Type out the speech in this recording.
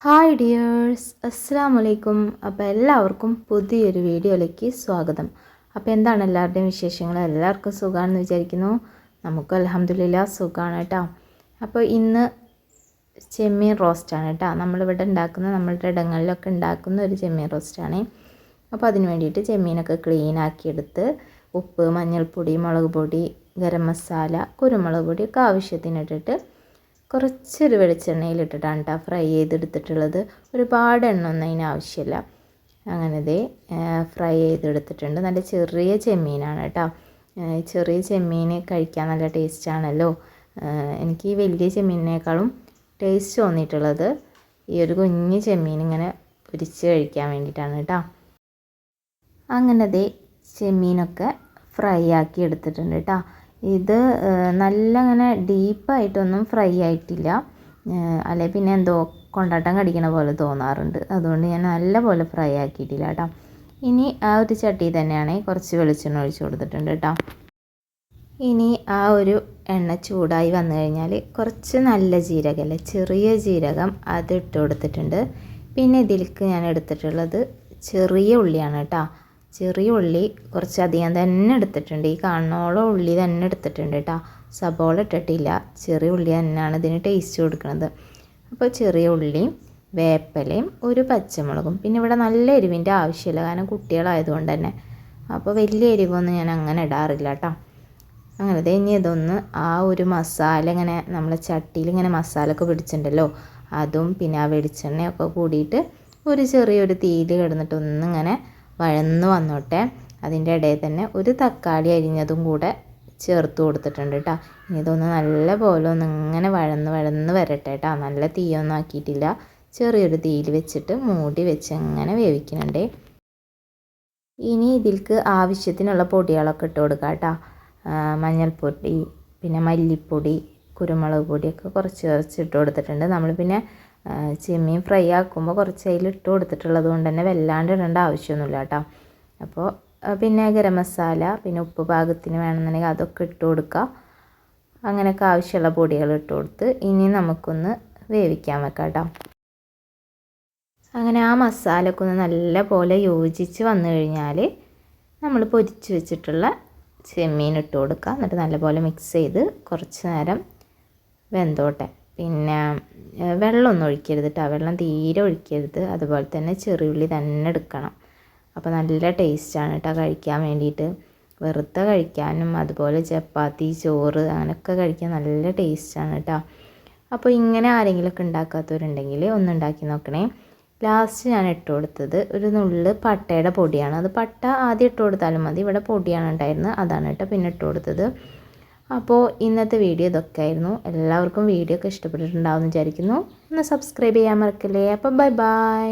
Hi dears, അസ്സലാമു അലൈക്കും. അപ്പോൾ എല്ലാവർക്കും പുതിയൊരു വീഡിയോയിലേക്ക് സ്വാഗതം. അപ്പോൾ എന്താണ് എല്ലാവരുടെയും വിശേഷങ്ങൾ? എല്ലാവർക്കും സുഖമാണെന്ന് വിചാരിക്കുന്നു. നമുക്ക് അൽഹംദുലില്ലാ സുഖമാണ് കേട്ടോ. അപ്പോൾ ഇന്ന് ചെമ്മീൻ റോസ്റ്റാണ് കേട്ടോ. നമ്മളിവിടെ ഉണ്ടാക്കുന്ന, നമ്മളുടെ ഇടങ്ങളിലൊക്കെ ഉണ്ടാക്കുന്ന ഒരു ചെമ്മീൻ റോസ്റ്റാണ്. അപ്പോൾ അതിന് വേണ്ടിയിട്ട് ചെമ്മീനൊക്കെ ക്ലീൻ ആക്കിയെടുത്ത് ഉപ്പ്, മഞ്ഞൾപ്പൊടി, മുളക് പൊടി, ഗരം മസാല, കുരുമുളക് പൊടിയൊക്കെ ആവശ്യത്തിനിട്ടിട്ട് കുറച്ചൊരു വെളിച്ചെണ്ണയിലിട്ടിട്ടാണ് കേട്ടോ ഫ്രൈ ചെയ്തെടുത്തിട്ടുള്ളത്. ഒരുപാട് എണ്ണ ഒന്നും അതിന് ആവശ്യമില്ല. അങ്ങനെ ദേ ഫ്രൈ ചെയ്തെടുത്തിട്ടുണ്ട്. നല്ല ചെറിയ ചെമ്മീനാണ് കേട്ടോ. ചെറിയ ചെമ്മീൻ കഴിക്കാൻ നല്ല ടേസ്റ്റാണല്ലോ. എനിക്ക് ഈ വലിയ ചെമ്മീനിനേക്കാളും ടേസ്റ്റ് തോന്നിയിട്ടുള്ളത് ഈ ഒരു കുഞ്ഞ് ചെമ്മീൻ ഇങ്ങനെ പൊരിച്ച് കഴിക്കാൻ വേണ്ടിയിട്ടാണ് കേട്ടോ. അങ്ങനെ ദേ ചെമ്മീനൊക്കെ ഫ്രൈ ആക്കി എടുത്തിട്ടുണ്ട് കേട്ടോ. ഇത് നല്ല അങ്ങനെ ഡീപ്പായിട്ടൊന്നും ഫ്രൈ ആയിട്ടില്ല, അല്ലെ പിന്നെ എന്തോ കൊണ്ടാട്ടം കടിക്കണ പോലെ തോന്നാറുണ്ട്. അതുകൊണ്ട് ഞാൻ നല്ല പോലെ ഫ്രൈ ആക്കിയിട്ടില്ല കേട്ടോ. ഇനി ആ ഒരു ചട്ടി തന്നെയാണ് കുറച്ച് വെളിച്ചെണ്ണ ഒഴിച്ച് കൊടുത്തിട്ടുണ്ട് കേട്ടോ. ഇനി ആ ഒരു എണ്ണ ചൂടായി വന്നു കഴിഞ്ഞാൽ കുറച്ച് നല്ല ജീരകമല്ലേ, ചെറിയ ജീരകം, അത് ഇട്ട് കൊടുത്തിട്ടുണ്ട്. പിന്നെ ഇതിലേക്ക് ഞാൻ എടുത്തിട്ടുള്ളത് ചെറിയ ഉള്ളിയാണ് കേട്ടോ. ചെറിയ ഉള്ളി കുറച്ചധികം തന്നെ എടുത്തിട്ടുണ്ട്. ഈ കാണോളം ഉള്ളി തന്നെ എടുത്തിട്ടുണ്ട് കേട്ടോ. സബോള ഇട്ടിട്ടില്ല, ചെറിയ ഉള്ളി തന്നെയാണ് ഇതിന് ടേസ്റ്റ് കൊടുക്കുന്നത്. അപ്പോൾ ചെറിയ ഉള്ളിയും വേപ്പിലയും ഒരു പച്ചമുളകും. പിന്നെ ഇവിടെ നല്ല എരിവിൻ്റെ ആവശ്യമില്ല, കാരണം കുട്ടികളായതുകൊണ്ട് തന്നെ. അപ്പോൾ വലിയ എരിവൊന്നും ഞാൻ അങ്ങനെ ഇടാറില്ല കേട്ടോ. അങ്ങനെ ഇനി ഇതൊന്ന് ആ ഒരു മസാല ഇങ്ങനെ നമ്മളെ ചട്ടിയിൽ ഇങ്ങനെ മസാല ഒക്കെ പിടിച്ചിട്ടുണ്ടല്ലോ, അതും പിന്നെ ആ വെളിച്ചെണ്ണയൊക്കെ കൂടിയിട്ട് ഒരു ചെറിയൊരു തീയിൽ കിടന്നിട്ട് ഒന്നിങ്ങനെ വഴന്ന് വന്നോട്ടെ. അതിൻ്റെ ഇടയിൽ തന്നെ ഒരു തക്കാളി അരിഞ്ഞതും കൂടെ ചേർത്ത് കൊടുത്തിട്ടുണ്ട് കേട്ടോ. ഇനി ഇതൊന്ന് നല്ല പോലെ ഒന്ന് ഇങ്ങനെ വഴന്ന് വരട്ടെ കേട്ടോ. നല്ല തീയൊന്നും ആക്കിയിട്ടില്ല, ചെറിയൊരു തീയിൽ വെച്ചിട്ട് മൂടി വെച്ച് അങ്ങനെ വേവിക്കുന്നുണ്ട്. ഇനി ഇതിലേക്ക് ആവശ്യത്തിനുള്ള പൊടികളൊക്കെ ഇട്ട് കൊടുക്കാം കേട്ടോ. മഞ്ഞൾപ്പൊടി, പിന്നെ മല്ലിപ്പൊടി, കുരുമുളക് പൊടിയൊക്കെ കുറച്ച് ഇട്ട് കൊടുത്തിട്ടുണ്ട്. നമ്മൾ പിന്നെ ചെമ്മീൻ ഫ്രൈ ആക്കുമ്പോൾ കുറച്ച് അതിൽ ഇട്ട് കൊടുത്തിട്ടുള്ളത് കൊണ്ട് തന്നെ വല്ലാണ്ട് ഇടേണ്ട ആവശ്യമൊന്നുമില്ല കേട്ടോ. അപ്പോൾ പിന്നെ ഗരം മസാല, പിന്നെ ഉപ്പ് പാകത്തിന് വേണമെന്നുണ്ടെങ്കിൽ അതൊക്കെ ഇട്ട് കൊടുക്കുക. അങ്ങനെയൊക്കെ ആവശ്യമുള്ള പൊടികൾ ഇട്ട് കൊടുത്ത് ഇനി നമുക്കൊന്ന് വേവിക്കാൻ വെക്കാം കേട്ടോ. അങ്ങനെ ആ മസാലയൊക്കെ ഒന്ന് നല്ല പോലെ യോജിച്ച് വന്നു കഴിഞ്ഞാൽ നമ്മൾ പൊരിച്ച് വെച്ചിട്ടുള്ള ചെമ്മീൻ ഇട്ട് കൊടുക്കുക. എന്നിട്ട് നല്ലപോലെ മിക്സ് ചെയ്ത് കുറച്ച് നേരം വെന്തോട്ടെ. പിന്നെ വെള്ളമൊന്നും ഒഴിക്കരുത് കേട്ടോ, വെള്ളം തീരെ ഒഴിക്കരുത്. അതുപോലെ തന്നെ ചെറിയുള്ളി തന്നെ എടുക്കണം. അപ്പോൾ നല്ല ടേസ്റ്റാണ് കേട്ടോ കഴിക്കാൻ വേണ്ടിയിട്ട്. വെറുതെ കഴിക്കാനും അതുപോലെ ചപ്പാത്തി, ചോറ് അങ്ങനെയൊക്കെ കഴിക്കാൻ നല്ല ടേസ്റ്റാണ് കേട്ടോ. അപ്പോൾ ഇങ്ങനെ ആരെങ്കിലുമൊക്കെ ഉണ്ടാക്കാത്തവരുണ്ടെങ്കിൽ ഒന്ന് ഉണ്ടാക്കി നോക്കണേ. ലാസ്റ്റ് ഞാൻ ഇട്ട് കൊടുത്തത് ഒരു നുള്ള് പട്ടയുടെ പൊടിയാണ്. അത് പട്ട ആദ്യം ഇട്ട് കൊടുത്താലും മതി, ഇവിടെ പൊടിയാണ് ഉണ്ടായിരുന്നത്, അതാണ് കേട്ടോ പിന്നെ ഇട്ട് കൊടുത്തത്. അപ്പോൾ ഇന്നത്തെ വീഡിയോ ഇതൊക്കെ ആയിരുന്നു. എല്ലാവർക്കും വീഡിയോ ഒക്കെ ഇഷ്ടപ്പെട്ടിട്ടുണ്ടാവുമെന്ന് വിചാരിക്കുന്നു. ഒന്ന് സബ്സ്ക്രൈബ് ചെയ്യാൻ മറക്കല്ലേ. അപ്പോൾ ബൈ.